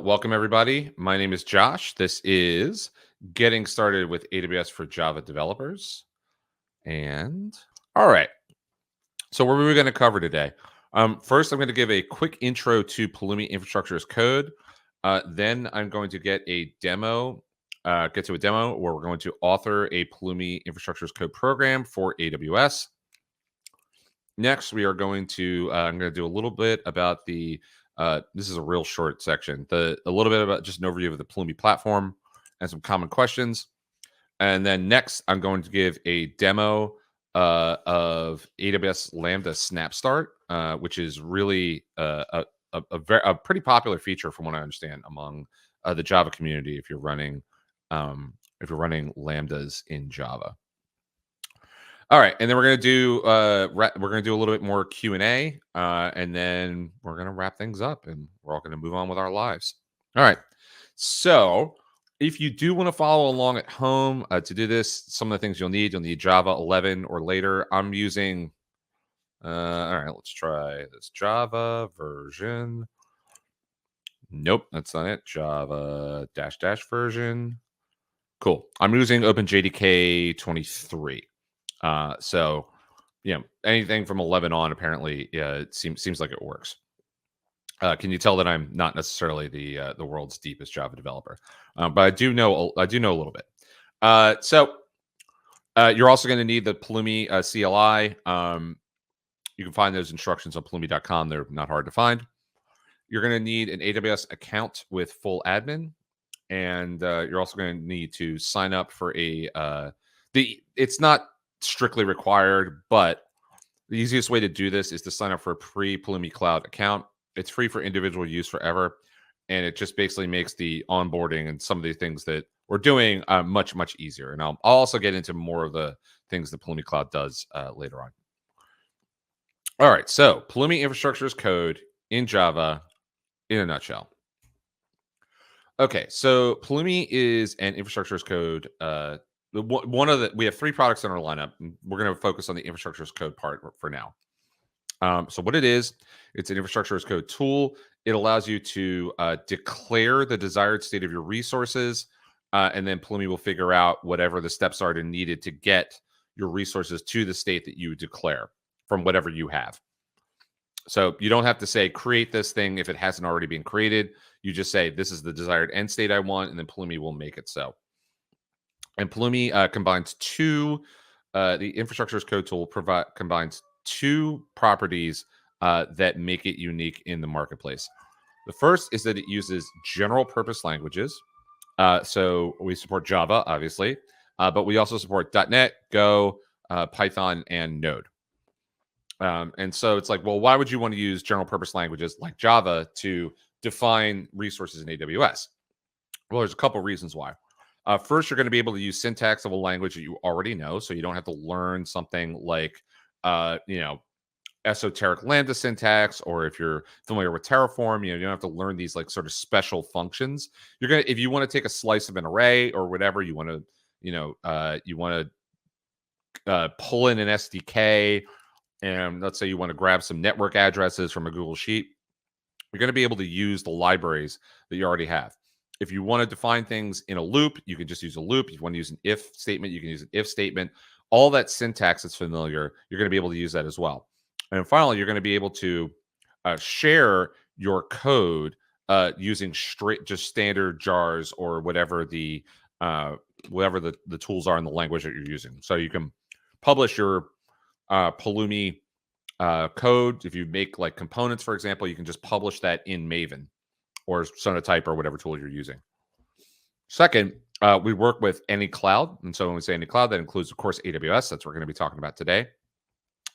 Welcome, everybody. My name is Josh. This is Getting Started with AWS for Java Developers. And all right. So what are we going to cover today? First, I'm going to give a quick intro to Pulumi Infrastructure as Code. Then I'm going to get to a demo where we're going to author a Pulumi Infrastructure as Code program for AWS. Next, we are going to, I'm going to do a little bit about this is a real short section, a little bit about just an overview of the Pulumi platform and some common questions. And then next, I'm going to give a demo of AWS Lambda Snap Start, which is really a pretty popular feature from what I understand among the Java community if you're running Lambdas in Java. All right, and then we're gonna do a little bit more Q&A, and then we're gonna wrap things up, and we're all gonna move on with our lives. All right, so if you do want to follow along at home to do this, some of the things you'll need Java 11 or later. I'm using. All right, let's try this Java version. Nope, that's not it. Java -- version. Cool. I'm using OpenJDK 23. So, anything from 11 on, apparently, it seems like it works. Can you tell that I'm not necessarily the world's deepest Java developer, but I do know a little bit. So you're also going to need the Pulumi CLI. You can find those instructions on Pulumi.com. They're not hard to find. You're going to need an AWS account with full admin, and you're also going to need to sign up for it's not strictly required, but the easiest way to do this is to sign up for a pre-Pulumi Cloud account. It's free for individual use forever, and it just basically makes the onboarding and some of the things that we're doing much, much easier. And I'll also get into more of the things that Pulumi Cloud does later on. All right, so Pulumi Infrastructure as Code in Java in a nutshell. Okay, so Pulumi is an infrastructure as code. We have 3 products in our lineup. We're going to focus on the infrastructure as code part for now. So what it is, it's an infrastructure as code tool. It allows you to declare the desired state of your resources, and then Pulumi will figure out whatever the steps are needed to get your resources to the state that you declare from whatever you have. So you don't have to say create this thing if it hasn't already been created. You just say this is the desired end state I want, and then Pulumi will make it so. And Pulumi combines the infrastructure as code tool combines 2 properties that make it unique in the marketplace. The first is that it uses general purpose languages. So we support Java, obviously, but we also support .NET, Go, Python, and Node. And so it's like, well, why would you want to use general purpose languages like Java to define resources in AWS? Well, there's a couple reasons why. First, you're going to be able to use syntax of a language that you already know, so you don't have to learn something like, esoteric Lambda syntax, or if you're familiar with Terraform, you don't have to learn these like sort of special functions. If you want to take a slice of an array or whatever, you want to, pull in an SDK, and let's say you want to grab some network addresses from a Google Sheet, you're going to be able to use the libraries that you already have. If you want to define things in a loop, you can just use a loop. If you want to use an if statement, you can use an if statement. All that syntax that's familiar, you're going to be able to use that as well. And finally, you're going to be able to share your code using just standard jars or whatever the tools are in the language that you're using. So you can publish your Pulumi code. If you make like components, for example, you can just publish that in Maven or Sonatype or whatever tool you're using. Second, we work with any cloud. And so when we say any cloud, that includes, of course, AWS. That's what we're going to be talking about today.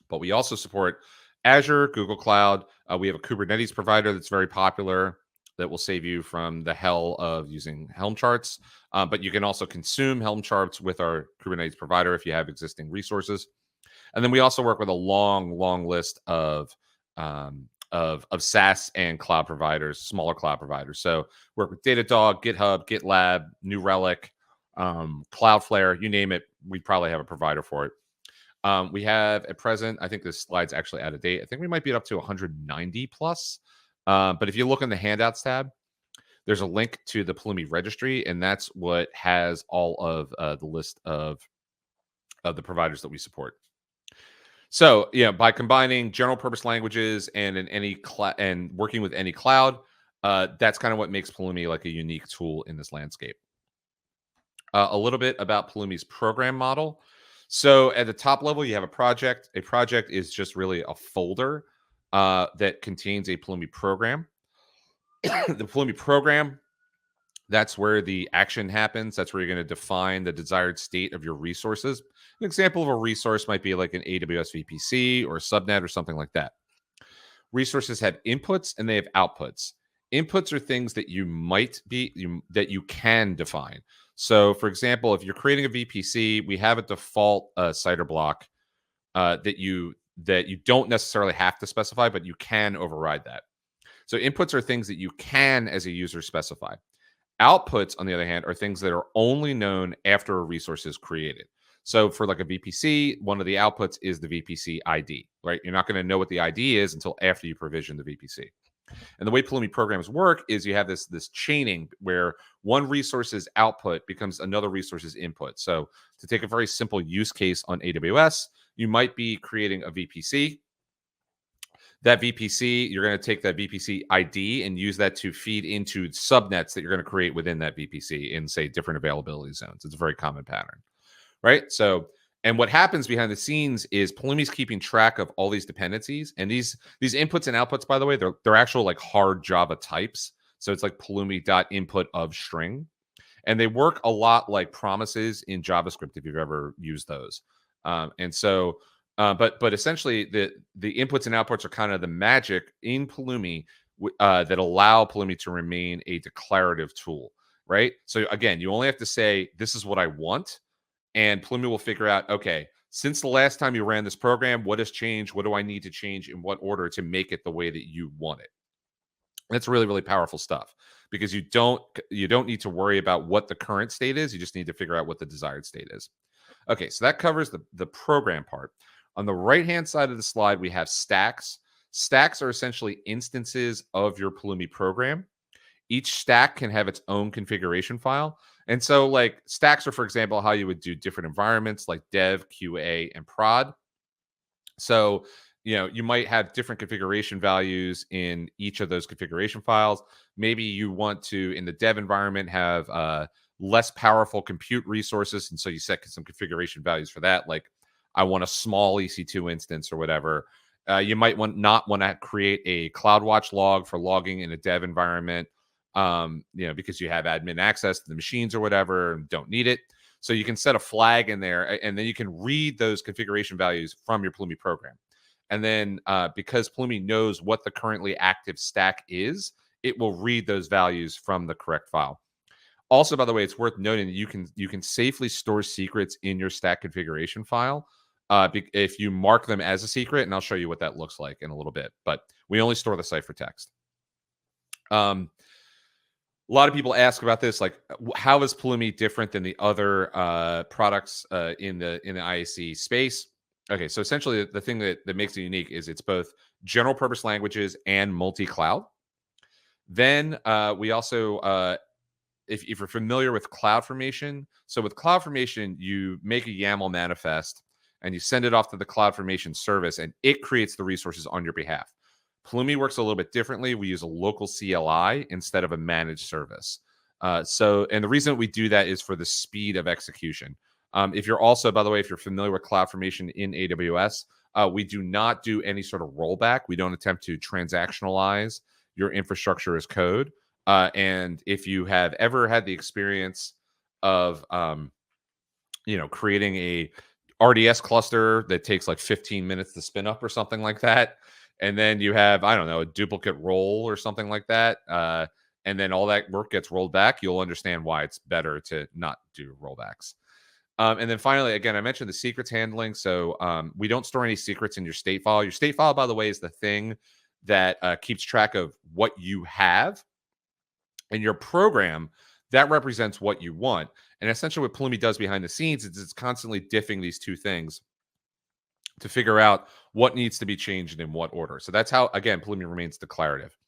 But we also support Azure, Google Cloud. We have a Kubernetes provider that's very popular that will save you from the hell of using Helm charts. But you can also consume Helm charts with our Kubernetes provider if you have existing resources. And then we also work with a long list of SaaS and cloud providers, smaller cloud providers. So work with Datadog, GitHub, GitLab, New Relic, Cloudflare, you name it, we probably have a provider for it. We have at present, I think this slide's actually out of date. I think we might be up to 190 plus. But if you look in the handouts tab, there's a link to the Pulumi registry, and that's what has all of the list of the providers that we support. So, by combining general purpose languages and in any and working with any cloud, that's kind of what makes Pulumi like a unique tool in this landscape. A little bit about Pulumi's program model. So, at the top level, you have a project. A project is just really a folder that contains a Pulumi program. The Pulumi program, that's where the action happens. That's where you're going to define the desired state of your resources. An example of a resource might be like an AWS VPC or a subnet or something like that. Resources have inputs and they have outputs. Inputs are things that that you can define. So, for example, if you're creating a VPC, we have a default CIDR block that you don't necessarily have to specify, but you can override that. So, inputs are things that you can, as a user, specify. Outputs, on the other hand, are things that are only known after a resource is created. So for like a VPC, one of the outputs is the VPC ID, right? You're not going to know what the ID is until after you provision the VPC. And the way Pulumi programs work is you have this chaining where one resource's output becomes another resource's input. So to take a very simple use case on AWS, you might be creating a VPC. That VPC, you're going to take that VPC ID and use that to feed into subnets that you're going to create within that VPC in, say, different availability zones. It's a very common pattern, right? So, and what happens behind the scenes is Pulumi's keeping track of all these dependencies, and these inputs and outputs, by the way, they're actual like hard Java types. So it's like Pulumi.input of string, and they work a lot like promises in JavaScript if you've ever used those. But essentially the inputs and outputs are kind of the magic in Pulumi that allow Pulumi to remain a declarative tool, right? So again, you only have to say, this is what I want, and Pulumi will figure out, okay, since the last time you ran this program, what has changed? What do I need to change in what order to make it the way that you want it? That's really, really powerful stuff because you don't need to worry about what the current state is. You just need to figure out what the desired state is. Okay, so that covers the program part. On the right-hand side of the slide, we have stacks. Stacks are essentially instances of your Pulumi program. Each stack can have its own configuration file. And so, like, stacks are, for example, how you would do different environments like dev, QA, and prod. So, you might have different configuration values in each of those configuration files. Maybe you want to, in the dev environment, have less powerful compute resources. And so you set some configuration values for that, like I want a small EC2 instance or whatever. You might not want to create a CloudWatch log for logging in a dev environment, because you have admin access to the machines or whatever and don't need it. So you can set a flag in there, and then you can read those configuration values from your Pulumi program. And then because Pulumi knows what the currently active stack is, it will read those values from the correct file. Also, by the way, it's worth noting that you can safely store secrets in your stack configuration file if you mark them as a secret, and I'll show you what that looks like in a little bit. But we only store the ciphertext. A lot of people ask about this, like, how is Pulumi different than the other products in the IAC space? Okay, so essentially the thing that makes it unique is it's both general purpose languages and multi-cloud. Then we also, if you're familiar with CloudFormation, so with CloudFormation, you make a YAML manifest and you send it off to the CloudFormation service, and it creates the resources on your behalf. Pulumi works a little bit differently. We use a local CLI instead of a managed service. And the reason we do that is for the speed of execution. If you're also, by the way, if you're familiar with CloudFormation in AWS, we do not do any sort of rollback. We don't attempt to transactionalize your infrastructure as code. And if you have ever had the experience of, creating a RDS cluster that takes like 15 minutes to spin up or something like that, and then you have, I don't know, a duplicate role or something like that, and then all that work gets rolled back, you'll understand why it's better to not do rollbacks. And then finally, again, I mentioned the secrets handling. So we don't store any secrets in your state file. Your state file, by the way, is the thing that keeps track of what you have. And your program, that represents what you want. And essentially what Pulumi does behind the scenes is it's constantly diffing these two things to figure out what needs to be changed and in what order. So that's how, again, Pulumi remains declarative.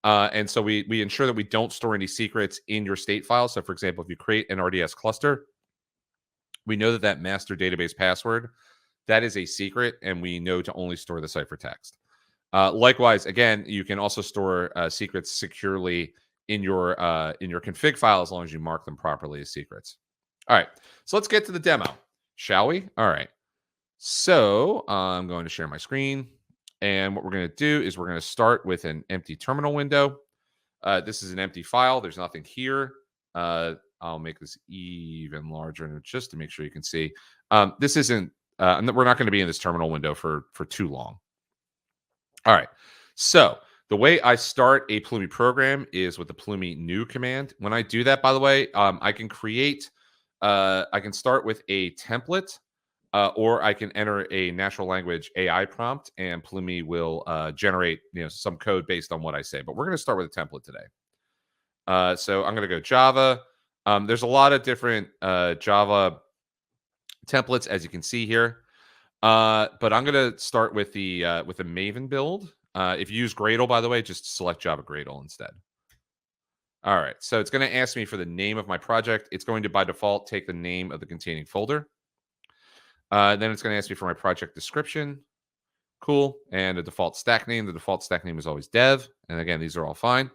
And so we ensure that we don't store any secrets in your state file. So, for example, if you create an RDS cluster, we know that that master database password, that is a secret, and we know to only store the ciphertext. Likewise, again, you can also store secrets securely in your config file as long as you mark them properly as secrets. All right, so let's get to the demo, shall we? All right. So I'm going to share my screen, and what we're going to do is we're going to start with an empty terminal window. This is an empty file. There's nothing here. I'll make this even larger just to make sure you can see. This isn't. We're not going to be in this terminal window for too long. All right. So the way I start a Pulumi program is with the Pulumi new command. When I do that, by the way, I can create. I can start with a template. Or I can enter a natural language AI prompt, and Pulumi will generate some code based on what I say. But we're going to start with a template today. So I'm going to go Java. There's a lot of different Java templates, as you can see here. But I'm going to start with the Maven build. If you use Gradle, by the way, just select Java Gradle instead. All right. So it's going to ask me for the name of my project. It's going to, by default, take the name of the containing folder. Then it's going to ask me for my project description. Cool. And a default stack name. The default stack name is always dev. And again, these are all fine.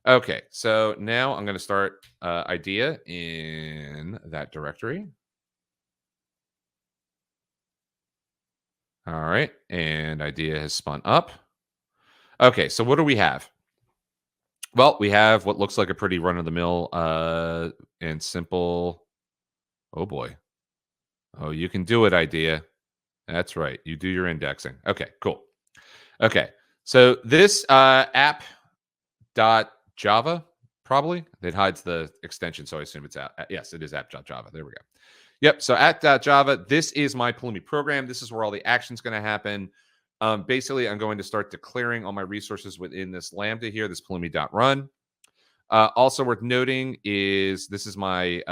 Okay. So now I'm going to start IDEA in that directory. All right. And IDEA has spun up. Okay. So what do we have? Well, we have what looks like a pretty run-of-the-mill and simple. Oh, boy. Oh, you can do it, IDEA. That's right. You do your indexing. Okay, cool. Okay. So this app.java, probably. It hides the extension, so I assume it's app. Yes, it is app.java. There we go. Yep. So app.java, this is my Pulumi program. This is where all the action's going to happen. Basically, I'm going to start declaring all my resources within this Lambda here, this Pulumi.run. Also worth noting is this is my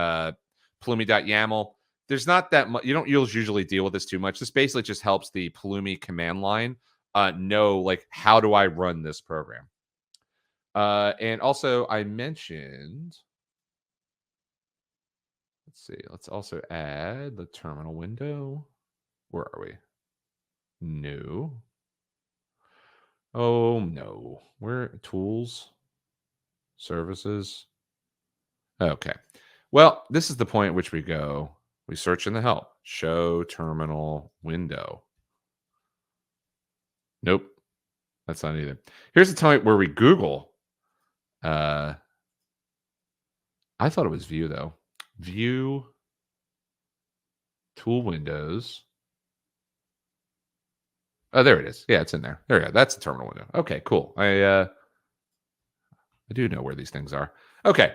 Pulumi.yaml. There's not that much. You don't usually deal with this too much. This basically just helps the Pulumi command line know, like, how do I run this program? And also, I mentioned, let's see, let's also add the terminal window. Where are we? No. Oh, no. Where? Tools? Services? Okay. Well, this is the point at which we go. We search in the help. Show terminal window. Nope. That's not either. Here's the time where we Google. I thought it was view, though. View tool windows. Oh, there it is. Yeah, it's in there. There we go. That's the terminal window. Okay, cool. I do know where these things are. Okay.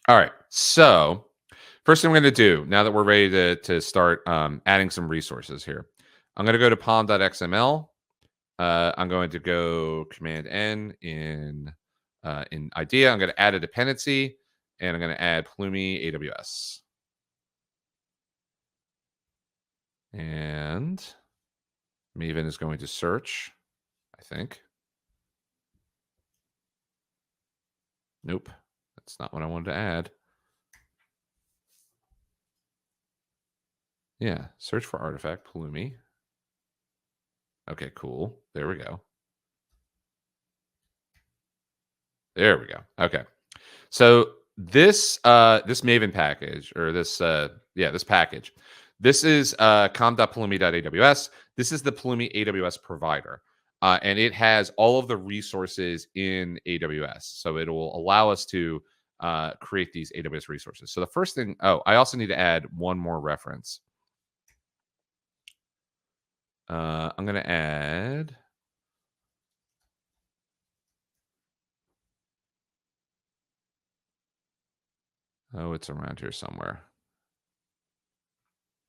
All right. So first thing I'm going to do, now that we're ready to start adding some resources here, I'm going to go to pom.xml. I'm going to go Command N in IDEA. I'm going to add a dependency, and I'm going to add Pulumi AWS. And Maven is going to search, I think. Nope, that's not what I wanted to add. Yeah, search for artifact Pulumi. Okay, cool. There we go. There we go. Okay. So this Maven package, or this package, this is com.pulumi.aws. This is the Pulumi AWS provider. And it has all of the resources in AWS. So it will allow us to create these AWS resources. So the first thing, I also need to add one more reference. I'm going to add. Oh, it's around here somewhere.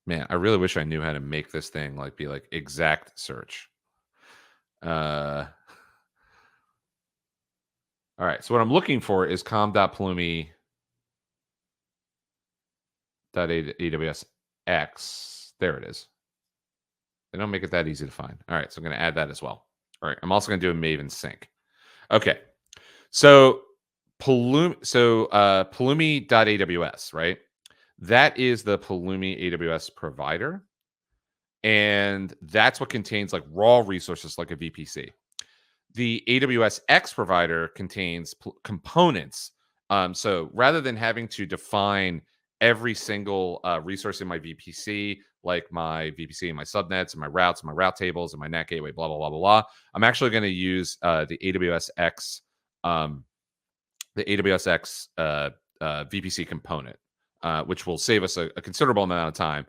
Man, I really wish I knew how to make this thing be like exact search. All right. So what I'm looking for is com.pulumi.aws.x. There it is. They don't make it that easy to find. All right. So I'm going to add that as well. All right. I'm also going to do a Maven sync. Okay. So Pulumi.aws, right? That is the Pulumi AWS provider. And that's what contains like raw resources like a VPC. The AWS X provider contains components. So rather than having to define every single resource in my VPC, like my VPC and my subnets and my routes and my route tables and my NAT gateway, blah, blah, blah, blah, blah, I'm actually going to use um, the AWS X VPC component, which will save us a considerable amount of time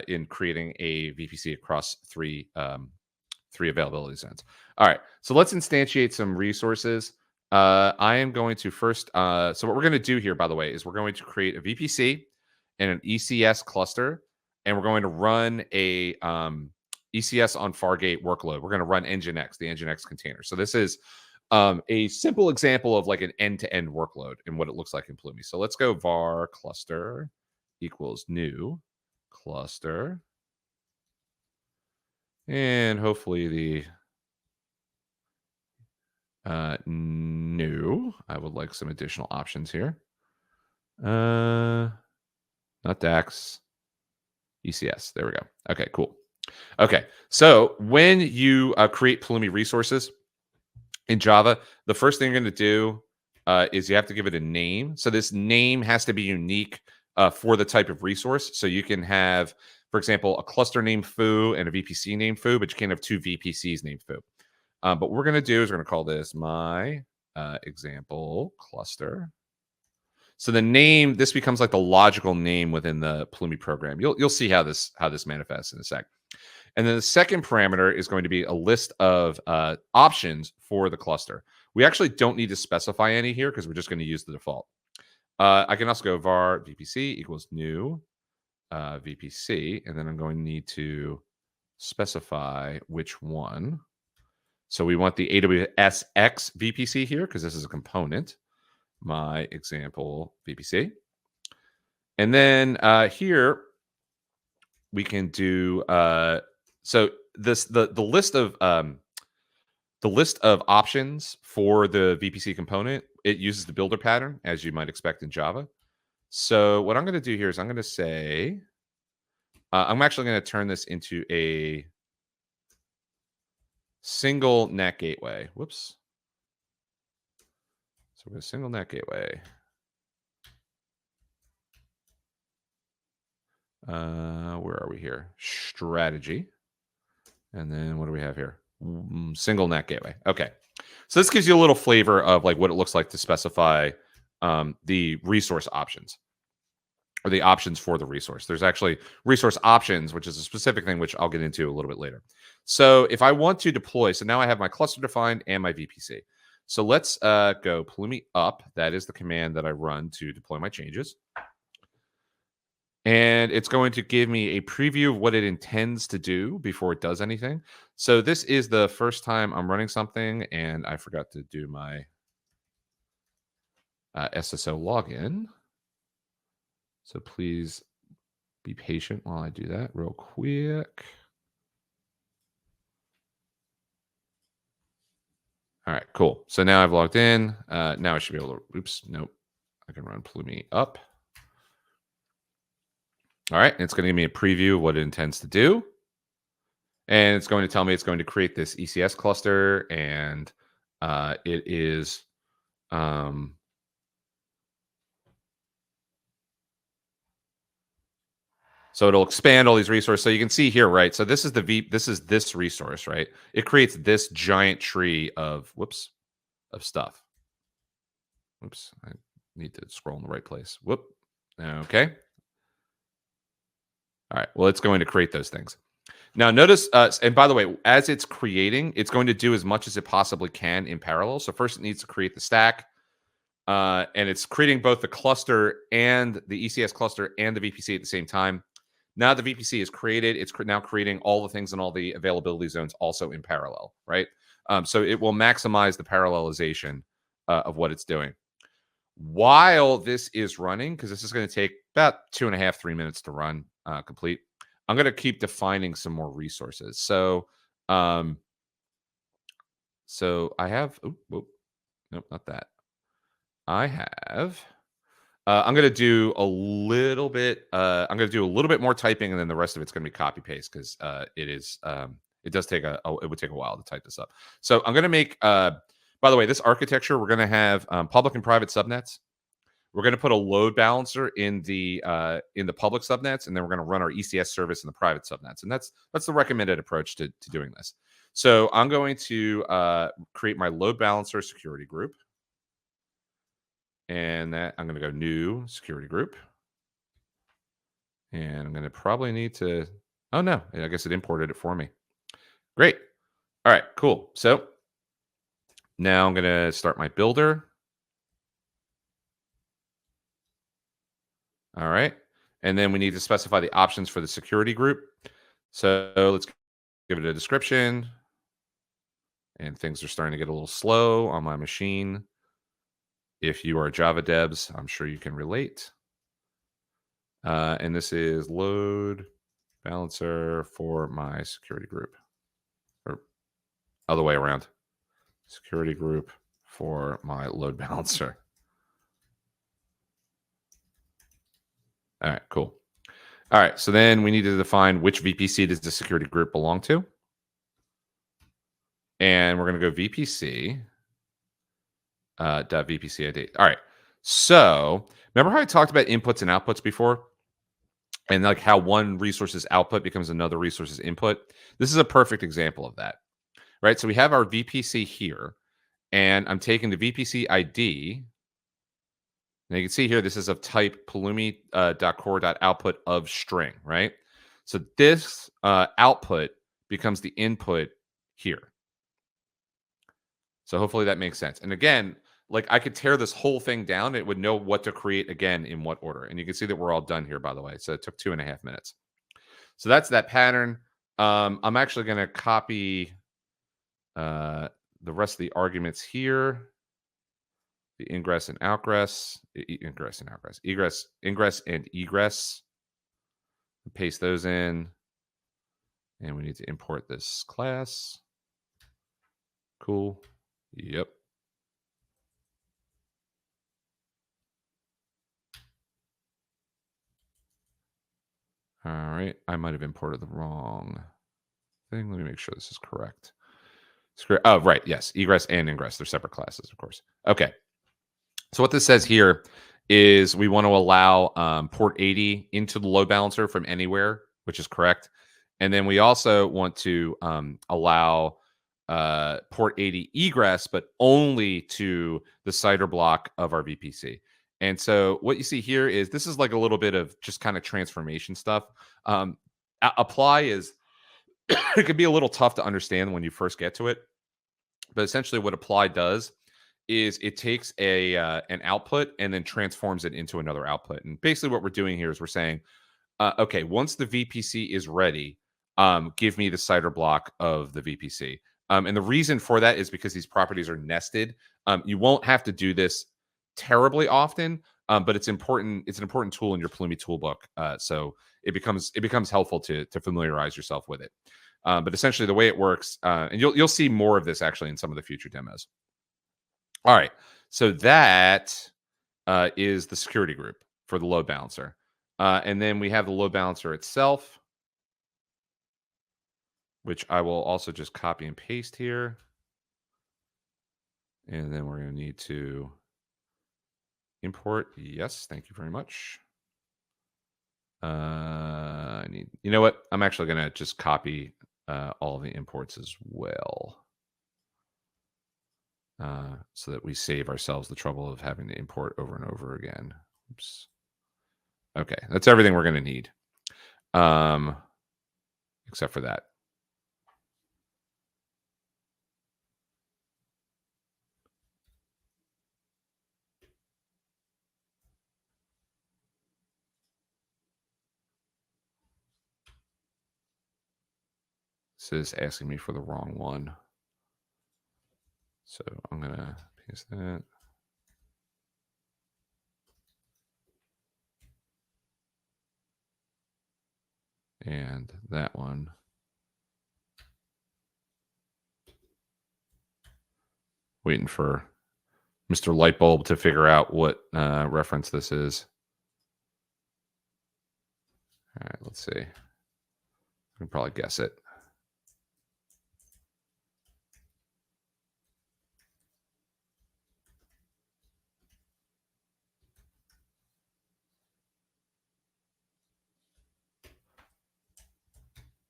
in creating a VPC across three availability zones. All right, so let's instantiate some resources. I am going to first, so what we're going to do here, by the way, is we're going to create a VPC and an ECS cluster, and we're going to run a ECS on Fargate workload. We're going to run Nginx, the Nginx container. So this is a simple example of like an end-to-end workload and what it looks like in Pulumi. So let's go var cluster equals new cluster. And hopefully the new, I would like some additional options here. Not DAX, ECS. There we go. Okay, cool. Okay, so when you create Pulumi resources in Java, the first thing you're going to do is you have to give it a name. So this name has to be unique for the type of resource. So you can have, for example, a cluster named foo and a VPC named foo, but you can't have two VPCs named foo. But what we're going to do is we're going to call this my example cluster. So the name, this becomes like the logical name within the Pulumi program. You'll see how this manifests in a sec. And then the second parameter is going to be a list of options for the cluster. We actually don't need to specify any here because we're just going to use the default. I can also go var VPC equals new VPC, and then I'm going to need to specify which one. So we want the AWS X VPC here because this is a component, my example VPC. And then here we can do so this the list of options for the VPC component. It uses the builder pattern as you might expect in Java. So what I'm going to do here is I'm going to say I'm actually going to turn this into a single NAT gateway. Whoops. So we're going to single NAT gateway. Where are we here? Strategy. And then what do we have here? Single NAT gateway. Okay. So this gives you a little flavor of like what it looks like to specify the resource options or the options for the resource. There's actually resource options, which is a specific thing, which I'll get into a little bit later. So if I want to deploy, so now I have my cluster defined and my VPC. So let's go Pulumi up. That is the command that I run to deploy my changes. And it's going to give me a preview of what it intends to do before it does anything. So this is the first time I'm running something, and I forgot to do my SSO login. So please be patient while I do that real quick. All right, cool. So now I've logged in. Now I should be able to, oops, nope. I can run Pulumi up. All right, and it's going to give me a preview of what it intends to do. And it's going to tell me it's going to create this ECS cluster, and it is so it'll expand all these resources. So you can see here, right? So this is this resource, right? It creates this giant tree of stuff. Oops, I need to scroll in the right place. Whoop. Okay. All right. Well, it's going to create those things. Now, notice, and by the way, as it's creating, it's going to do as much as it possibly can in parallel. So first it needs to create the stack, and it's creating both the cluster and the ECS cluster and the VPC at the same time. Now the VPC is created. It's now creating all the things in all the availability zones also in parallel, right? So it will maximize the parallelization of what it's doing. While this is running, because this is going to take about 2.5, 3 minutes to run complete, I'm going to keep defining some more resources. So, so I have, Nope, not that. I have. I'm gonna do a little bit. I'm gonna do a little bit more typing, and then the rest of it's gonna be copy paste because it is. It does take it would take a while to type this up. So I'm gonna make. By the way, this architecture we're gonna have public and private subnets. We're gonna put a load balancer in the public subnets, and then we're gonna run our ECS service in the private subnets, and that's the recommended approach to doing this. So I'm going to create my load balancer security group. And that I'm going to go new security group. And I'm going to probably need to, oh no, I guess it imported it for me. Great. All right, cool. So now I'm going to start my builder. All right. And then we need to specify the options for the security group. So let's give it a description. And things are starting to get a little slow on my machine. If you are Java devs, I'm sure you can relate. And this is load balancer for my security group, or other way around. Security group for my load balancer. All right, cool. All right, so then we need to define which VPC does the security group belong to. And we're going to go VPC .vpc ID. All right, so remember how I talked about inputs and outputs before? And like how one resource's output becomes another resource's input? This is a perfect example of that, right? So we have our VPC here, and I'm taking the VPC ID. Now you can see here, this is of type Pulumi.core.output of string, right? So this output becomes the input here. So hopefully that makes sense. And again, like I could tear this whole thing down. It would know what to create again in what order. And you can see that we're all done here, by the way. So it took 2.5 minutes. So that's that pattern. I'm actually going to copy the rest of the arguments here. The ingress and outgress, ingress and outgress, ingress and egress. Paste those in. And we need to import this class. Cool. Yep. All right. I might have imported the wrong thing. Let me make sure this is correct. Oh, right. Yes. Egress and ingress. They're separate classes, of course. Okay. So what this says here is we want to allow port 80 into the load balancer from anywhere, which is correct. And then we also want to allow port 80 egress, but only to the CIDR block of our VPC. And so what you see here is this is like a little bit of just kind of transformation stuff. Apply is, it can be a little tough to understand when you first get to it. But essentially what apply does is it takes an output and then transforms it into another output. And basically what we're doing here is we're saying, okay, once the VPC is ready, give me the CIDR block of the VPC. And the reason for that is because these properties are nested. You won't have to do this terribly often, but it's important. It's an important tool in your Pulumi toolbook. So it becomes helpful to familiarize yourself with it. But essentially the way it works, and you'll see more of this actually in some of the future demos. All right, so that is the security group for the load balancer. And then we have the load balancer itself, which I will also just copy and paste here. And then we're going to need to import. Yes, thank you very much. You know what? I'm actually going to just copy all of the imports as well. So that we save ourselves the trouble of having to import over and over again. Oops. Okay, that's everything we're going to need, except for that. This is asking me for the wrong one. So I'm going to paste that. And that one. Waiting for Mr. Lightbulb to figure out what reference this is. All right, let's see. I can probably guess it.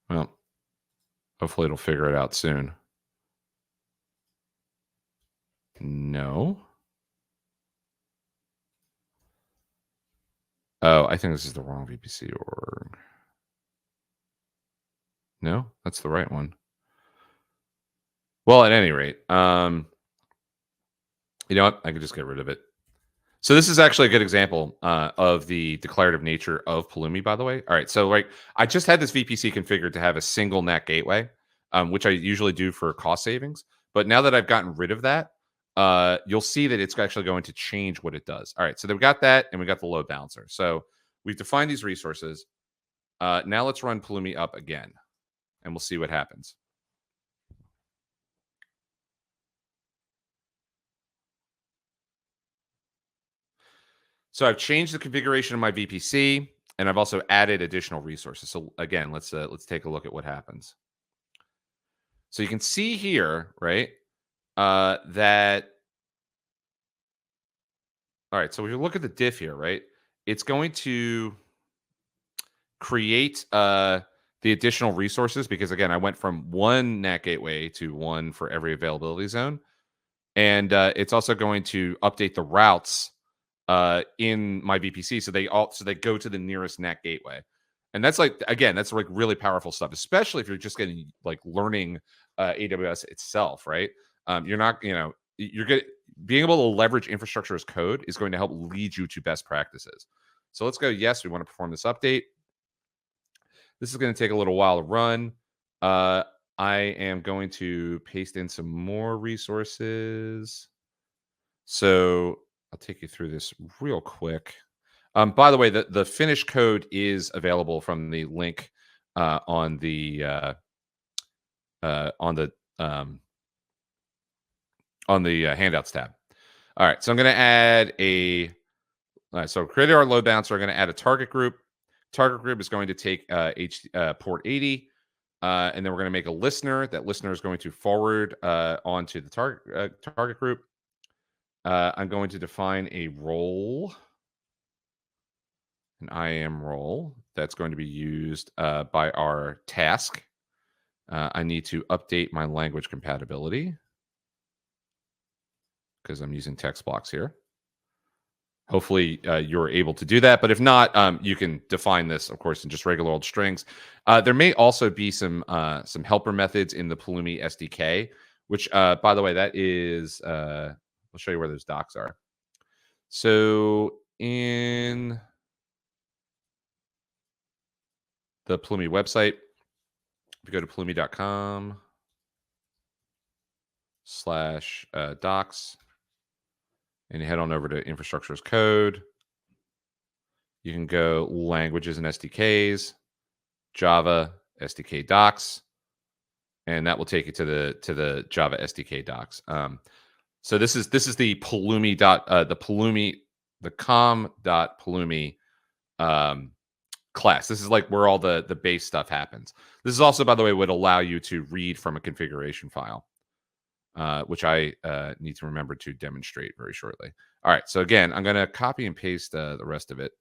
Well, hopefully it'll figure it out soon. No. Oh, I think this is the wrong VPC org. No, that's the right one. Well, at any rate, you know what? I could just get rid of it. So this is actually a good example of the declarative nature of Pulumi, by the way. All right, so like I just had this VPC configured to have a single NAT gateway, which I usually do for cost savings. But now that I've gotten rid of that, you'll see that it's actually going to change what it does. All right, so we've got that, and we got the load balancer. So we've defined these resources. Now let's run Pulumi up again, and we'll see what happens. So I've changed the configuration of my VPC, and I've also added additional resources. So again, let's take a look at what happens. So you can see here, right, that all right. So if you look at the diff here, right, it's going to create the additional resources because again, I went from one NAT gateway to one for every availability zone, and it's also going to update the routes in my VPC, so they go to the nearest NAT gateway, and that's like again, that's like really powerful stuff, especially if you're just getting like learning AWS itself, right? You're not, you're getting being able to leverage infrastructure as code is going to help lead you to best practices. So let's go. Yes, we want to perform this update. This is going to take a little while to run. I am going to paste in some more resources. So I'll take you through this real quick. By the way, the finished code is available from the link on the handouts tab. All right, so I'm going to add so created our load balancer. I'm going to add a target group. Target group is going to take port 80, and then we're going to make a listener. That listener is going to forward onto the target group. I'm going to define a role, an IAM role that's going to be used by our task. I need to update my language compatibility because I'm using text blocks here. Hopefully you're able to do that, but if not, you can define this, of course, in just regular old strings. There may also be some helper methods in the Pulumi SDK, which, by the way, that is, I'll show you where those docs are. So in the Pulumi website, if you go to pulumi.com/docs, and you head on over to infrastructure as code, you can go languages and SDKs, Java SDK docs, and that will take you to the Java SDK docs. So this is the Pulumi the com.pulumi class. This is like where all the base stuff happens. This is also, by the way, would allow you to read from a configuration file, which I need to remember to demonstrate very shortly. All right, so again, I'm going to copy and paste the rest of it.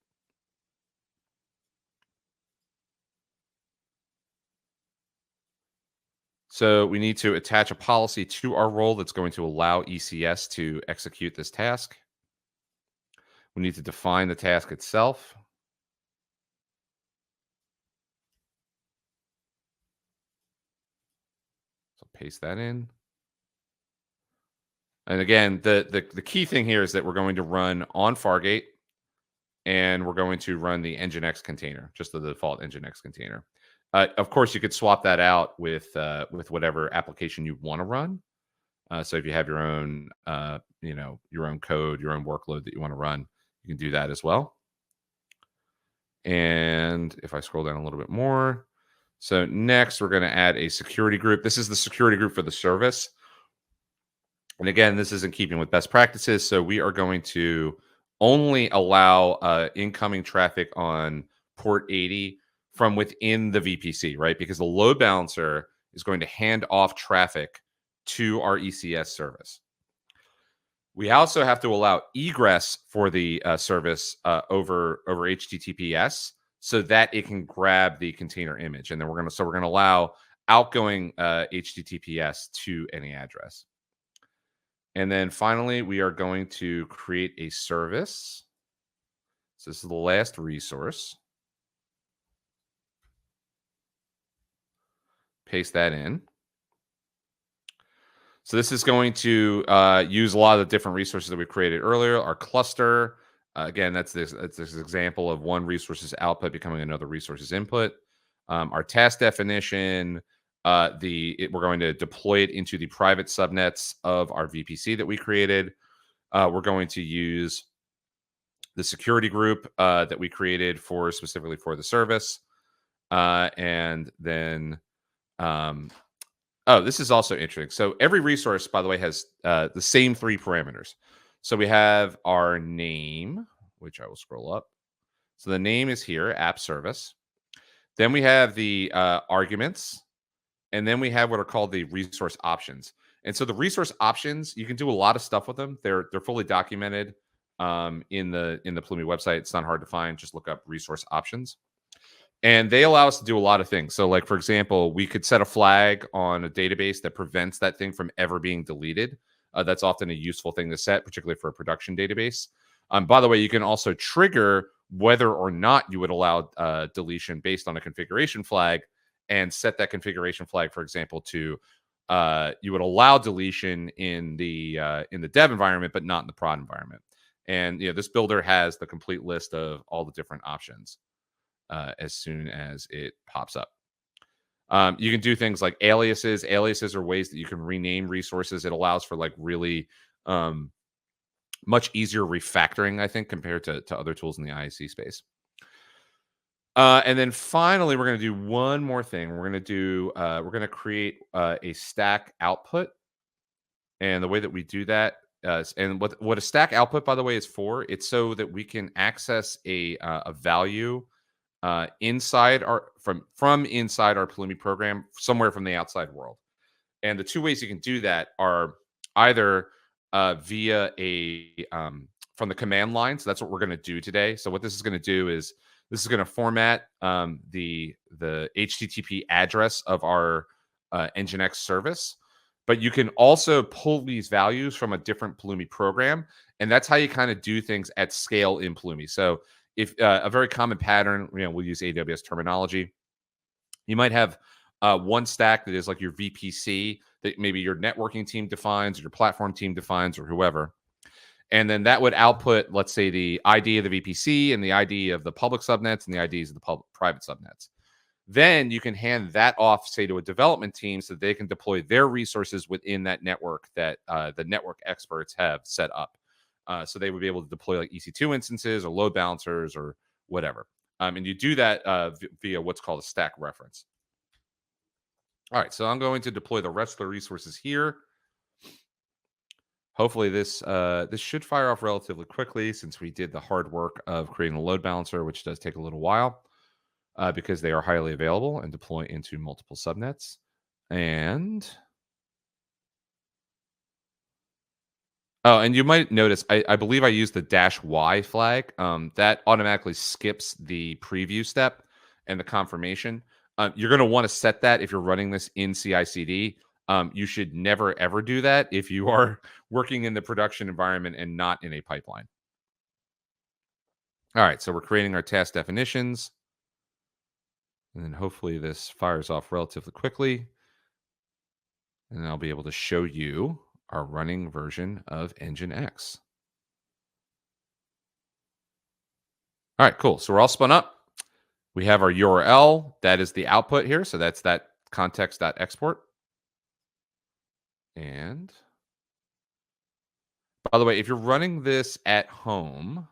So we need to attach a policy to our role that's going to allow ECS to execute this task. We need to define the task itself. So paste that in. And again, the key thing here is that we're going to run on Fargate, and we're going to run the Nginx container, just the default Nginx container. Of course, you could swap that out with whatever application you want to run. So if you have your own, your own code, your own workload that you want to run, you can do that as well. And if I scroll down a little bit more, so next we're going to add a security group. This is the security group for the service. And again, this is in keeping with best practices. So we are going to only allow incoming traffic on port 80 from within the VPC, right? Because the load balancer is going to hand off traffic to our ECS service. We also have to allow egress for the service over HTTPS so that it can grab the container image, and then we're gonna allow outgoing HTTPS to any address. And then finally, we are going to create a service. So this is the last resource. Paste that in. So this is going to use a lot of the different resources that we created earlier. Our cluster, again, that's this example of one resource's output becoming another resource's input. Our task definition, we're going to deploy it into the private subnets of our VPC that we created. We're going to use the security group that we created specifically for the service. And then this is also interesting. So every resource, by the way, has the same 3 parameters. So we have our name, which I will scroll up. So the name is here, app service. Then we have the arguments, and then we have what are called the resource options. And so the resource options, you can do a lot of stuff with them. They're fully documented in the Pulumi website. It's not hard to find. Just look up resource options. And they allow us to do a lot of things. So, like, for example, we could set a flag on a database that prevents that thing from ever being deleted. That's often a useful thing to set, particularly for a production database. By the way, you can also trigger whether or not you would allow deletion based on a configuration flag and set that configuration flag, for example, to you would allow deletion in the dev environment, but not in the prod environment. And this builder has the complete list of all the different options. As soon as it pops up. You can do things like aliases. Aliases are ways that you can rename resources. It allows for like really much easier refactoring, I think, compared to other tools in the IAC space. And then finally, we're going to do one more thing. We're going to create a stack output. And the way that we do that, and what a stack output, by the way, is for, it's so that we can access a value inside from inside our Pulumi program, somewhere from the outside world. And the 2 ways you can do that are either via from the command line. So that's what we're going to do today. So what this is going to do is this is going to format the HTTP address of our Nginx service. But you can also pull these values from a different Pulumi program, and that's how you kind of do things at scale in Pulumi. So if a very common pattern, we'll use AWS terminology. You might have one stack that is like your VPC that maybe your networking team defines, or your platform team defines, or whoever. And then that would output, let's say, the ID of the VPC and the ID of the public subnets and the IDs of the private subnets. Then you can hand that off, say, to a development team so that they can deploy their resources within that network that the network experts have set up. So they would be able to deploy like EC2 instances or load balancers or whatever. And you do that via what's called a stack reference. All right, so I'm going to deploy the rest of the resources here. Hopefully this should fire off relatively quickly, since we did the hard work of creating a load balancer, which does take a little while because they are highly available and deploy into multiple subnets. And and you might notice, I believe I used the -y flag. That automatically skips the preview step and the confirmation. You're going to want to set that if you're running this in CI/CD. You should never, ever do that if you are working in the production environment and not in a pipeline. All right, so we're creating our task definitions. And then hopefully this fires off relatively quickly. And I'll be able to show you our running version of Nginx. All right, cool. So we're all spun up. We have our URL. That is the output here. So that's that context.export. And by the way, if you're running this at home,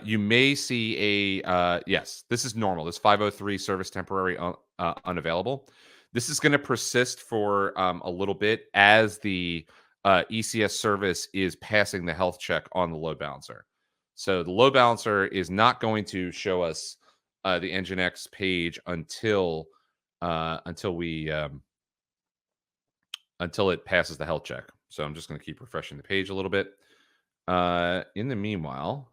you may see yes, this is normal. This 503 service temporary unavailable. This is going to persist for a little bit as the ECS service is passing the health check on the load balancer. So the load balancer is not going to show us the Nginx page until we until it passes the health check. So I'm just going to keep refreshing the page a little bit. In the meanwhile,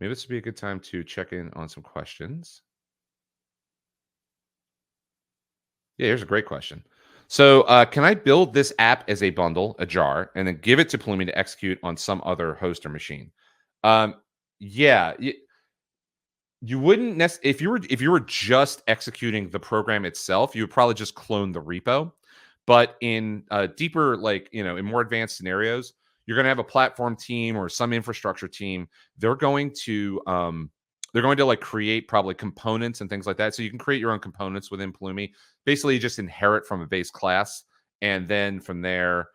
maybe this would be a good time to check in on some questions. Yeah, here's a great question. So, can I build this app as a bundle, a jar, and then give it to Pulumi to execute on some other host or machine? Um, yeah, you wouldn't if you were just executing the program itself, you would probably just clone the repo. But in deeper, like in more advanced scenarios, you're going to have a platform team or some infrastructure team. They're going to like create probably components and things like that. So you can create your own components within Pulumi. Basically, you just inherit from a base class, and then from there,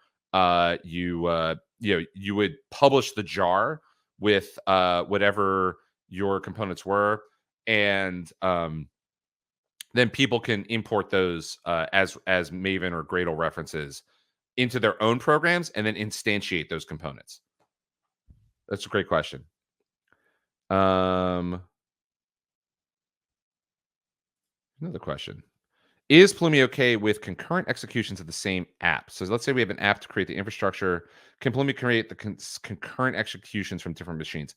you would publish the jar with whatever your components were, and then people can import those as Maven or Gradle references into their own programs and then instantiate those components. That's a great question. Another question. Is Pulumi okay with concurrent executions of the same app? So let's say we have an app to create the infrastructure. Can Pulumi create the concurrent executions from different machines?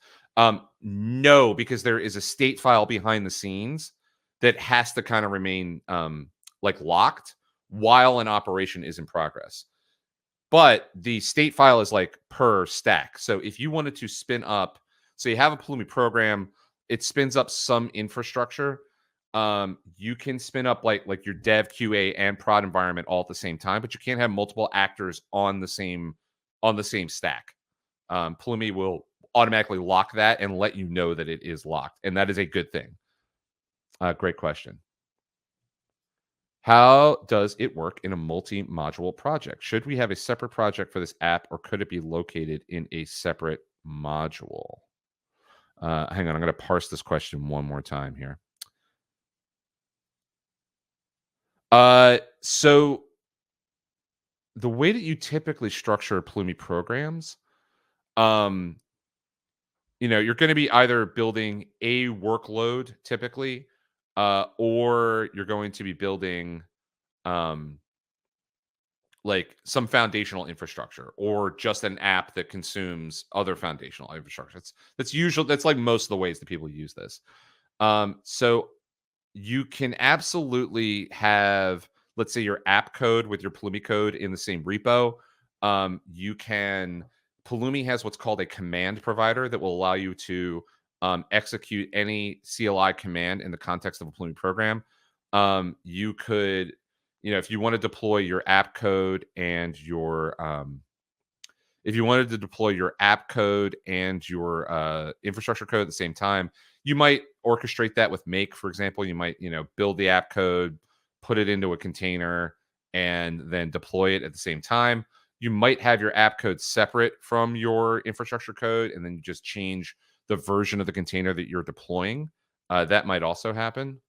No, because there is a state file behind the scenes that has to kind of remain like locked while an operation is in progress. But the state file is like per stack. So if you wanted to spin up, so you have a Pulumi program, it spins up some infrastructure. You can spin up like your dev, QA, and prod environment all at the same time, but you can't have multiple actors on the same stack. Pulumi will automatically lock that and let you know that it is locked, and that is a good thing. Great question. How does it work in a multi-module project? Should we have a separate project for this app, or could it be located in a separate module? Hang on, I'm going to parse this question one more time here. So the way that you typically structure Pulumi programs, you're going to be either building a workload typically, or you're going to be building like some foundational infrastructure, or just an app that consumes other foundational infrastructure. That's like most of the ways that people use this. So you can absolutely have, let's say, your app code with your Pulumi code in the same repo. Pulumi has what's called a command provider that will allow you to execute any CLI command in the context of a Pulumi program. You could, if you want to deploy your app code and your infrastructure code at the same time, you might orchestrate that with Make, for example. You might, build the app code, put it into a container, and then deploy it at the same time. You might have your app code separate from your infrastructure code, and then you just change the version of the container that you're deploying. That might also happen.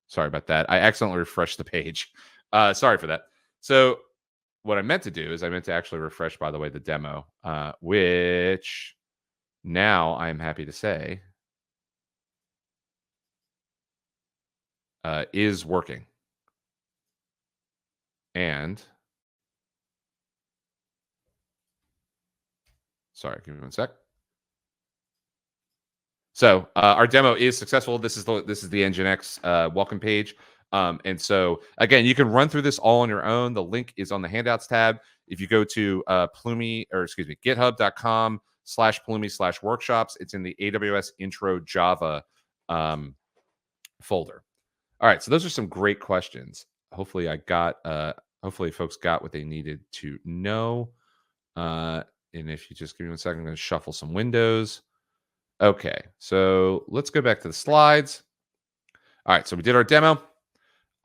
Sorry about that. I accidentally refreshed the page. Sorry for that. So what I meant to do is I meant to actually refresh, by the way, the demo, which now I'm happy to say is working. And sorry, give me one sec. So our demo is successful. This is the Nginx welcome page. And so again, you can run through this all on your own. The link is on the handouts tab. If you go to github.com/Pulumi/workshops, it's in the AWS intro Java folder. All right. So those are some great questions. Hopefully hopefully folks got what they needed to know. And if you just give me 1 second, I'm going to shuffle some windows. Okay, so let's go back to the slides. All right, so we did our demo.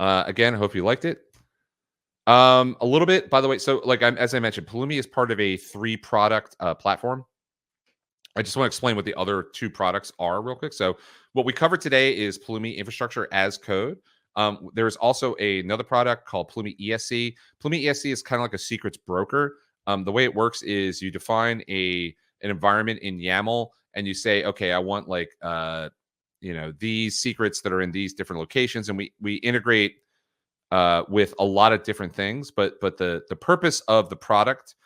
Again, I hope you liked it. A little bit, by the way. So, as I mentioned, Pulumi is part of a 3-product platform. I just want to explain what the other two products are real quick. So, what we covered today is Pulumi Infrastructure as Code. There's also another product called Pulumi ESC. Pulumi ESC is kind of like a secrets broker. The way it works is you define an environment in YAML, and you say, okay, I want like these secrets that are in these different locations, and we integrate with a lot of different things. But the purpose of the product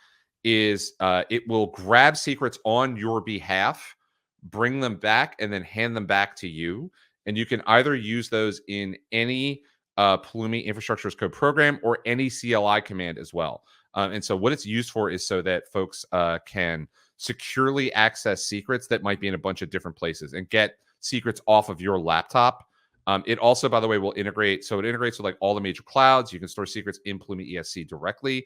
is it will grab secrets on your behalf, bring them back, and then hand them back to you. And you can either use those in any Pulumi Infrastructure as Code program or any CLI command as well. And so what it's used for is so that folks can securely access secrets that might be in a bunch of different places and get secrets off of your laptop. It also, by the way, will integrate. So it integrates with like all the major clouds. You can store secrets in Pulumi ESC directly.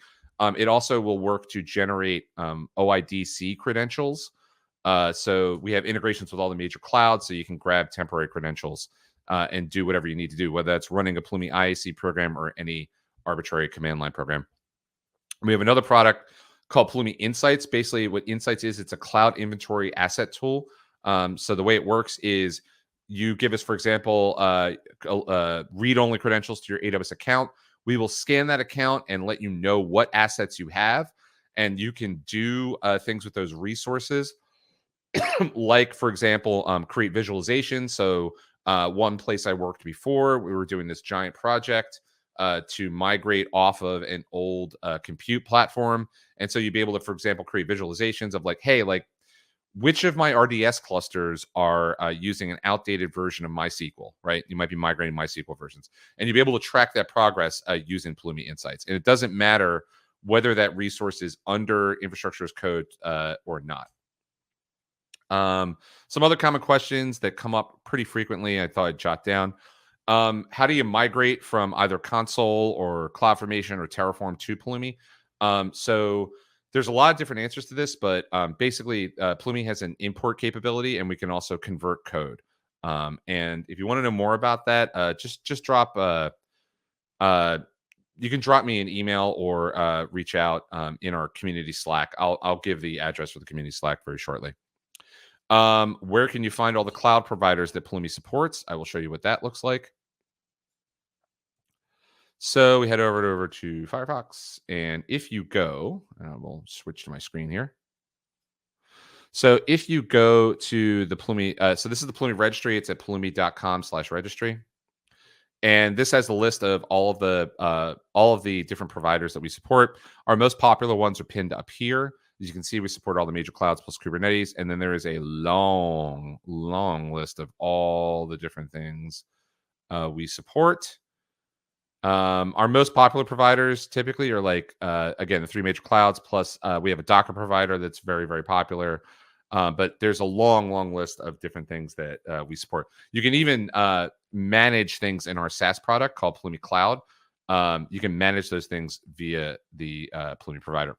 It also will work to generate OIDC credentials. So we have integrations with all the major clouds, so you can grab temporary credentials and do whatever you need to do, whether that's running a Pulumi IAC program or any arbitrary command line program. We have another product called Pulumi Insights. Basically, what Insights is, it's a cloud inventory asset tool. So the way it works is you give us, for example, read-only credentials to your AWS account. We will scan that account and let you know what assets you have, and you can do things with those resources, like, for example, create visualization. So one place I worked before, we were doing this giant project to migrate off of an old compute platform. And so you'd be able to, for example, create visualizations of like, hey, like, which of my RDS clusters are using an outdated version of MySQL, right? You might be migrating MySQL versions. And you'll be able to track that progress using Pulumi Insights. And it doesn't matter whether that resource is under infrastructure as code or not. Some other common questions that come up pretty frequently, I thought I'd jot down. How do you migrate from either console or CloudFormation or Terraform to Pulumi? So there's a lot of different answers to this, but basically, Pulumi has an import capability, and we can also convert code. And if you want to know more about that, just drop. You can drop me an email or reach out in our community Slack. I'll give the address for the community Slack very shortly. Where can you find all the cloud providers that Pulumi supports? I will show you what that looks like. So we head over to Firefox, and if you go, we'll switch to my screen here. So if you go to the Pulumi, so this is the Pulumi registry. It's at pulumi.com/registry, and this has a list of all of the different providers that we support. Our most popular ones are pinned up here. As you can see, we support all the major clouds plus Kubernetes, and then there is a long list of all the different things we support. Our most popular providers typically are like, again, the three major clouds, plus we have a Docker provider that's very, very popular. But there's a long list of different things that we support. You can even manage things in our SaaS product called Pulumi Cloud. You can manage those things via the Pulumi provider.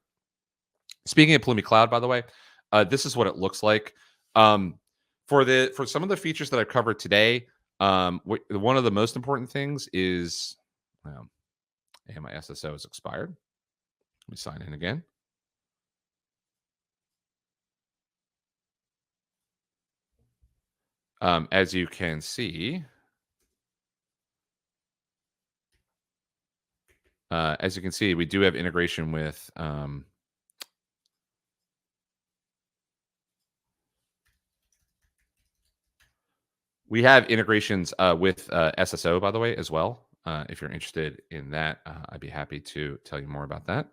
Speaking of Pulumi Cloud, by the way, this is what it looks like. For some of the features that I've covered today, one of the most important things is, and my SSO is expired. Let me sign in again. As you can see, we do have integration with we have integrations with SSO, by the way, as well. If you're interested in that, I'd be happy to tell you more about that.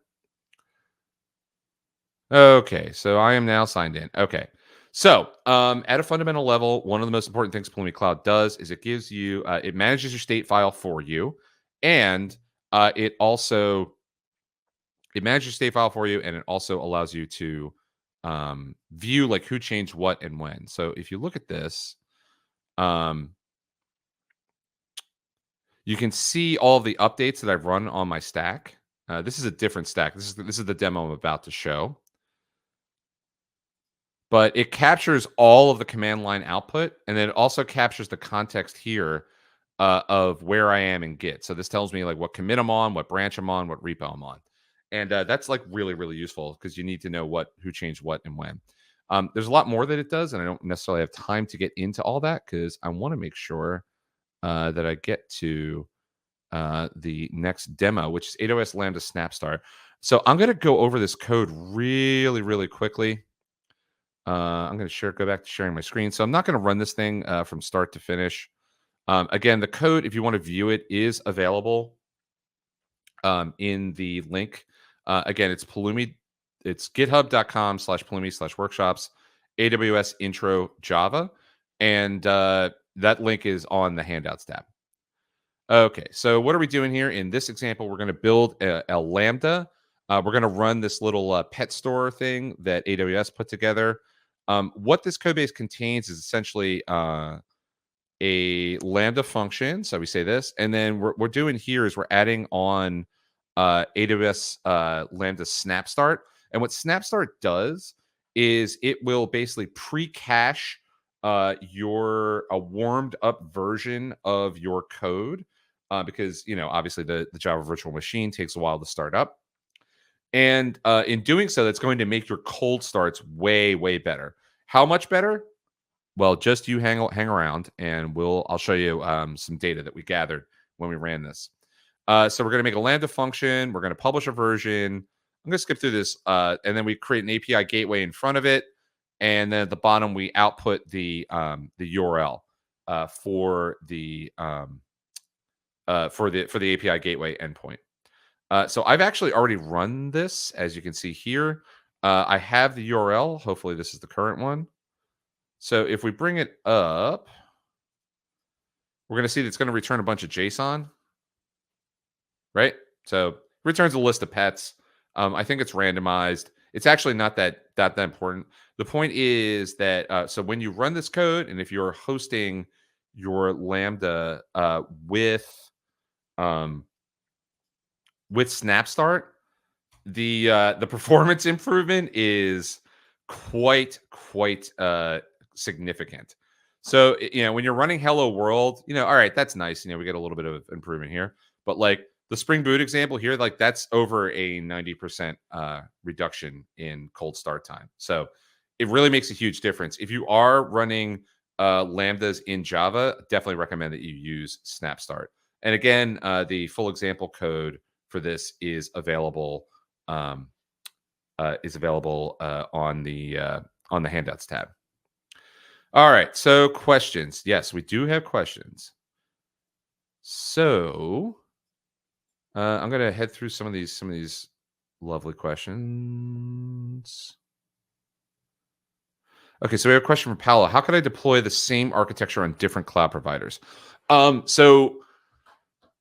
Okay, so I am now signed in. Okay, so at a fundamental level, one of the most important things Pulumi Cloud does is it gives you, it manages your state file for you, and it manages your state file for you, and it also allows you to view like who changed what and when. So if you look at this, you can see all the updates that I've run on my stack. This is a different stack. This is the demo I'm about to show. But it captures all of the command line output, and then it also captures the context here of where I am in Git. So this tells me like what commit I'm on, what branch I'm on, what repo I'm on. And that's like really, really useful because you need to know who changed what and when. There's a lot more that it does, and I don't necessarily have time to get into all that because I want to make sure that I get to the next demo, which is AWS Lambda Snapstart. So I'm going to go over this code really, really quickly. I'm going to go back to sharing my screen. So I'm not going to run this thing from start to finish. Again, the code, if you want to view it, is available in the link. Again, it's Pulumi. It's github.com/Pulumi/workshops, AWS intro Java. And that link is on the handouts tab. Okay, so what are we doing here? In this example, we're going to build a Lambda. We're going to run this little pet store thing that AWS put together. What this code base contains is essentially a Lambda function. So we say this, and then what we're doing here is we're adding on AWS Lambda Snapstart. And what Snapstart does is it will basically pre-cache your a warmed up version of your code because obviously the Java virtual machine takes a while to start up. And in doing so, that's going to make your cold starts way better. How much better? Well, just you hang around, and I'll show you some data that we gathered when we ran this. So we're going to make a Lambda function. We're going to publish a version. I'm going to skip through this, and then we create an API gateway in front of it, and then at the bottom we output the URL for the API gateway endpoint. So I've actually already run this, as you can see here. I have the URL. Hopefully, this is the current one. So if we bring it up, we're going to see that it's going to return a bunch of JSON, right? So it returns a list of pets. I think it's randomized. It's actually not that important. The point is that so when you run this code, and if you're hosting your Lambda with Snapstart, the performance improvement is quite significant. So when you're running Hello World, all right, that's nice. We get a little bit of improvement here, but like the Spring Boot example here, like that's over a 90% reduction in cold start time. So it really makes a huge difference. If you are running Lambdas in Java, definitely recommend that you use Snapstart. And again, the full example code for this is available on the handouts tab. All right, so questions. Yes, we do have questions. So I'm going to head through some of these lovely questions. Okay, so we have a question from Paolo. How can I deploy the same architecture on different cloud providers? So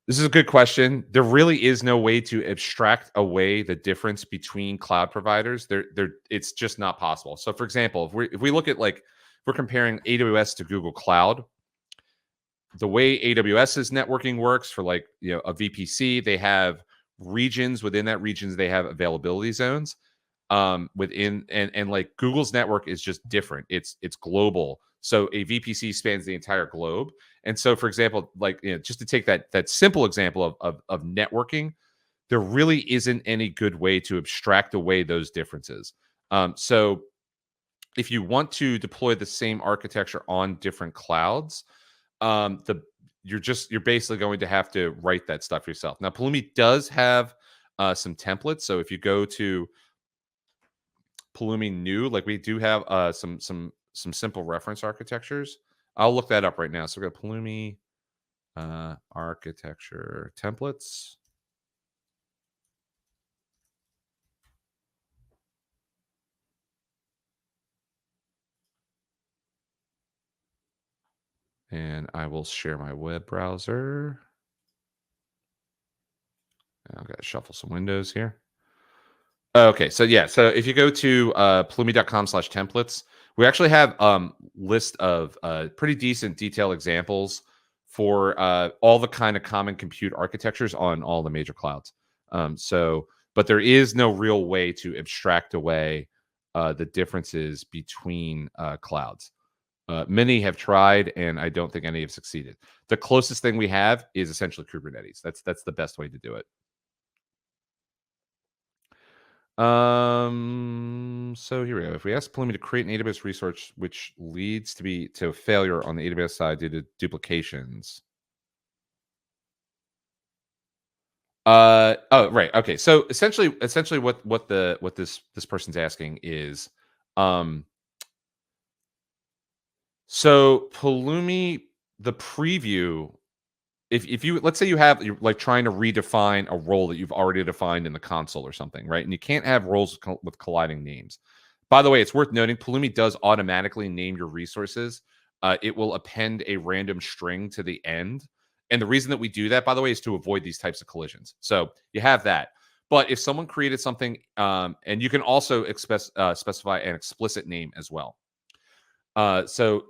this is a good question. There really is no way to abstract away the difference between cloud providers. It's just not possible. So, for example, if we look at we're comparing AWS to Google Cloud, the way AWS's networking works for a VPC, they have regions within that regions. They have availability zones within, and like Google's network is just different. It's global. So a VPC spans the entire globe. And so, for example, just to take that simple example of networking, there really isn't any good way to abstract away those differences. So if you want to deploy the same architecture on different clouds, you're basically going to have to write that stuff yourself. Now, Pulumi does have some templates. So if you go to Pulumi new, we do have some simple reference architectures. I'll look that up right now. So we got Pulumi architecture templates. And I will share my web browser. I've got to shuffle some windows here. Okay, so yeah, so if you go to Pulumi.com/templates, we actually have list of pretty decent detailed examples for all the kind of common compute architectures on all the major clouds. But there is no real way to abstract away the differences between clouds. Many have tried, and I don't think any have succeeded. The closest thing we have is essentially Kubernetes. That's the best way to do it. So here we go. If we ask Pulumi to create an AWS resource which leads to a failure on the AWS side due to duplications. Oh, right. Okay. So essentially what this person's asking is, um so Pulumi, the preview, if you, let's say you're like trying to redefine a role that you've already defined in the console or something, right? And you can't have roles with colliding names. By the way, it's worth noting Pulumi does automatically name your resources. It will append a random string to the end. And the reason that we do that, by the way, is to avoid these types of collisions. So you have that. But if someone created something, and you can also specify an explicit name as well. So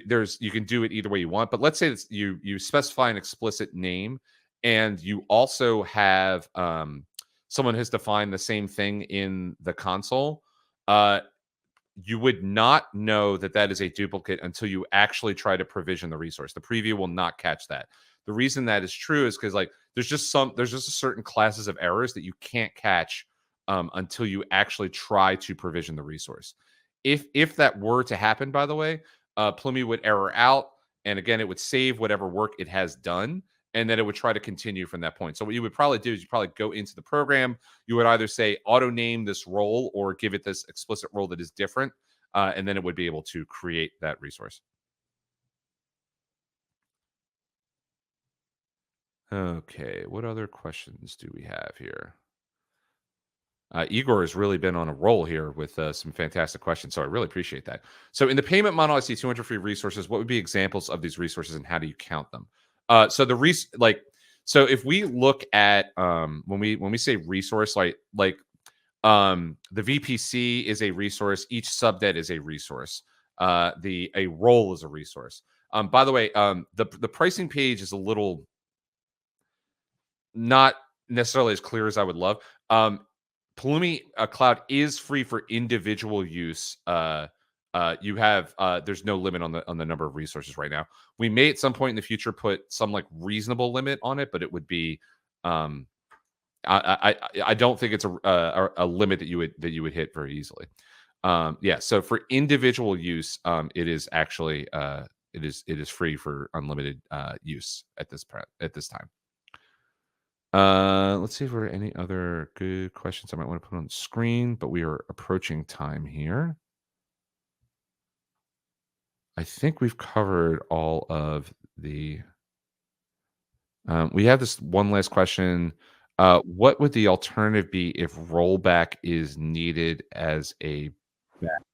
there's, you can do it either way you want, but let's say it's, you specify an explicit name, and you also have someone has defined the same thing in the console. Uh, you would not know that that is a duplicate until you actually try to provision the resource. The preview will not catch that. The reason that is true is because like there's just a certain classes of errors that you can't catch until you actually try to provision the resource. If that were to happen, by the way, Plumie would error out, and again, it would save whatever work it has done, and then it would try to continue from that point. So what you would probably do is you probably go into the program. You would either say auto name this role or give it this explicit role that is different, and then it would be able to create that resource. Okay, what other questions do we have here? Igor has really been on a roll here with some fantastic questions, so I really appreciate that. So, in the payment model, I see 200 free resources. What would be examples of these resources, and how do you count them? So the so if we look at when we say resource, the VPC is a resource, each subnet is a resource, the a role is a resource. By the way, the pricing page is a little not necessarily as clear as I would love. Pulumi Cloud is free for individual use. You have there's no limit on the number of resources right now. We may at some point in the future put some like reasonable limit on it, but it would be um, I don't think it's a limit that you would hit very easily. Yeah, so for individual use, it is actually it is free for unlimited use at this time. Let's see if there are any other good questions I might want to put on the screen, but we are approaching time here. I think we've covered all of the. We have this one last question. What would the alternative be if rollback is needed as a backup?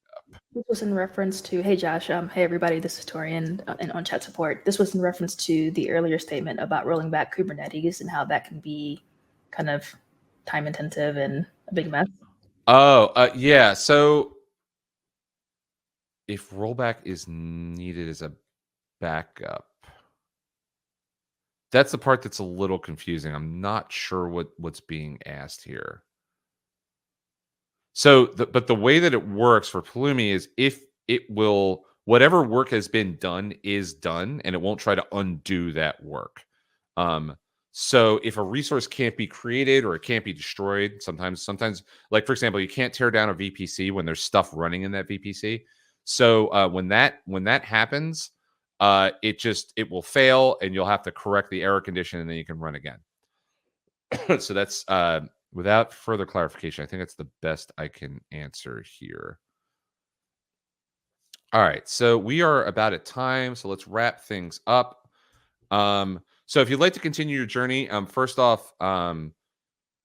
This was in reference to, hey Josh, hey everybody, this is Torian and on chat support. This was in reference to the earlier statement about rolling back Kubernetes and how that can be kind of time intensive and a big mess. Oh, yeah. So if rollback is needed as a backup, that's the part that's a little confusing. I'm not sure what's being asked here. So, but the way that it works for Pulumi is if it will, whatever work has been done is done, and it won't try to undo that work. So if a resource can't be created or it can't be destroyed, sometimes, like for example, you can't tear down a VPC when there's stuff running in that VPC. So when that happens, it will fail, and you'll have to correct the error condition, and then you can run again. So that's without further clarification, I think that's the best I can answer here. All right, so we are about at time, so let's wrap things up. So if you'd like to continue your journey, first off, 1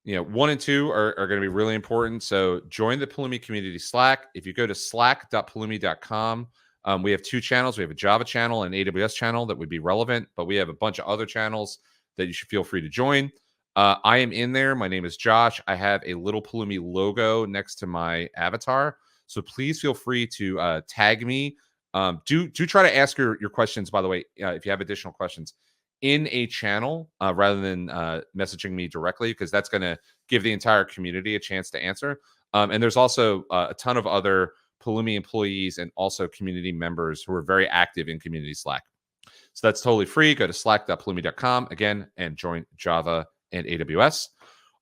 and 2 are going to be really important. So join the Pulumi community Slack. If you go to slack.pulumi.com, we have 2 channels. We have a Java channel and AWS channel that would be relevant, but we have a bunch of other channels that you should feel free to join. I am in there. My name is Josh. I have a little Pulumi logo next to my avatar. So please feel free to tag me. Do try to ask your questions, by the way, if you have additional questions in a channel rather than messaging me directly, because that's going to give the entire community a chance to answer. And there's also a ton of other Pulumi employees and also community members who are very active in community Slack. So that's totally free. Go to slack.pulumi.com again and join Java and AWS.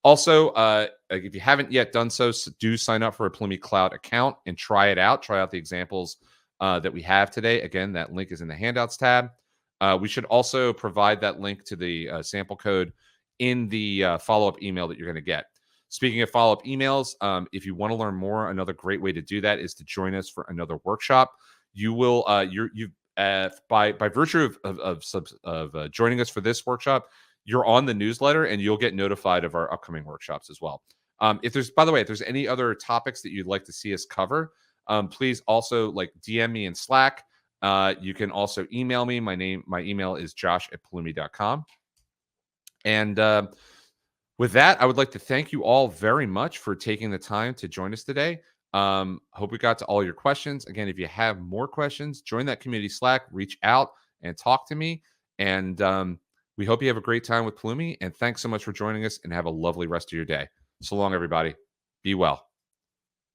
Also, like if you haven't yet done so, do sign up for a Pulumi Cloud account and try it out. Try out the examples that we have today. Again, that link is in the handouts tab. We should also provide that link to the sample code in the follow-up email that you're going to get. Speaking of follow-up emails, if you want to learn more, another great way to do that is to join us for another workshop. You will, by virtue of joining us for this workshop, you're on the newsletter and you'll get notified of our upcoming workshops as well. If there's, by the way, if there's any other topics that you'd like to see us cover, please also like DM me in Slack. You can also email me. My email is josh@pulumi.com. And with that, I would like to thank you all very much for taking the time to join us today. Hope we got to all your questions. Again, if you have more questions, join that community Slack, reach out and talk to me. And we hope you have a great time with Pulumi. And thanks so much for joining us and have a lovely rest of your day. So long, everybody. Be well.